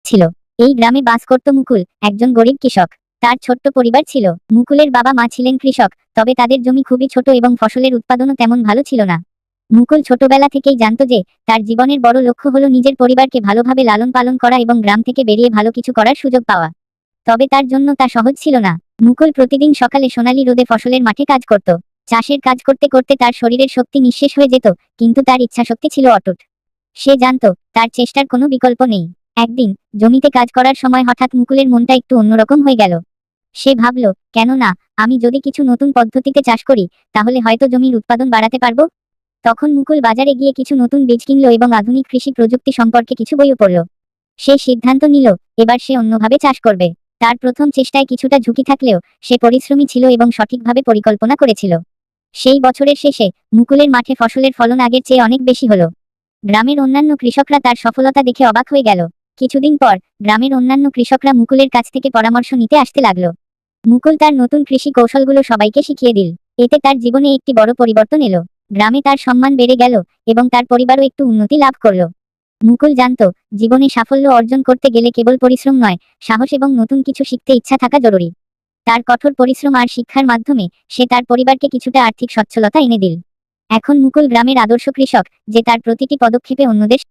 ছিল। এই গ্রামে বাস করত মুকুল, একজন গরিব কৃষক। তার ছোট্ট পরিবার ছিল। মুকুলের বাবা মা ছিলেন কৃষক, তবে তাদের জমি খুবই ছোট এবং ফসলের উৎপাদনও তেমন ভালো ছিল না। মুকুল ছোটবেলা থেকেই জানত যে তার জীবনের বড় লক্ষ্য হলো নিজের পরিবারকে ভালোভাবে লালন পালন করা এবং গ্রাম থেকে বেরিয়ে ভালো কিছু করার সুযোগ পাওয়া। তবে তার জন্য তা সহজ ছিল না। মুকুল প্রতিদিন সকালে সোনালী রোদে ফসলের মাঠে কাজ করত। চাষের কাজ করতে করতে তার শরীরের শক্তি নিঃশেষ হয়ে যেত, কিন্তু তার ইচ্ছাশক্তি ছিল অটুট। সে জানত তার চেষ্টার কোনো বিকল্প নেই। একদিন জমিতে কাজ করার সময় হঠাৎ মুকুলের মনটা একটু অন্যরকম হয়ে গেল। সে ভাবল, কেন না, আমি যদি কিছু নতুন পদ্ধতিতে চাষ করি, তাহলে হয়তো জমির উৎপাদন বাড়াতে পারবো। তখন মুকুল বাজারে গিয়ে কিছু নতুন বীজ কিনল এবং আধুনিক কৃষি প্রযুক্তি সম্পর্কে কিছু বইও পড়ল। সে সিদ্ধান্ত নিল এবার সে অন্যভাবে চাষ করবে। তার প্রথম চেষ্টায় কিছুটা ঝুঁকি থাকলেও সে পরিশ্রমী ছিল এবং সঠিকভাবে পরিকল্পনা করেছিল। সেই বছরের শেষে মুকুলের মাঠে ফসলের ফলন আগের চেয়ে অনেক বেশি হলো। গ্রামের অন্যান্য কৃষকরা তার সফলতা দেখে অবাক হয়ে গেল। কিছুদিন পর গ্রামের অন্যান্য কৃষকরা মুকুলের কাছ থেকে পরামর্শ নিতে আসতে লাগলো। মুকুল তার নতুন কৃষি কৌশলগুলো সবাইকে শিখিয়ে দিল। এতে তার জীবনে একটি বড় পরিবর্তন এলো। গ্রামে তার সম্মান বেড়ে গেল এবং তার পরিবারও একটু উন্নতি লাভ করল। মুকুল জানত জীবনে সাফল্য অর্জন করতে গেলে কেবল পরিশ্রম নয়, সাহস এবং নতুন কিছু শিখতে ইচ্ছা থাকা জরুরি। তার কঠোর পরিশ্রম আর শিক্ষার মাধ্যমে সে তার পরিবারকে কিছুটা আর্থিক সচ্ছলতা এনে দিল। এখন মুকুল গ্রামের আদর্শ কৃষক, যে তার প্রতিটি পদক্ষেপে অন্যদের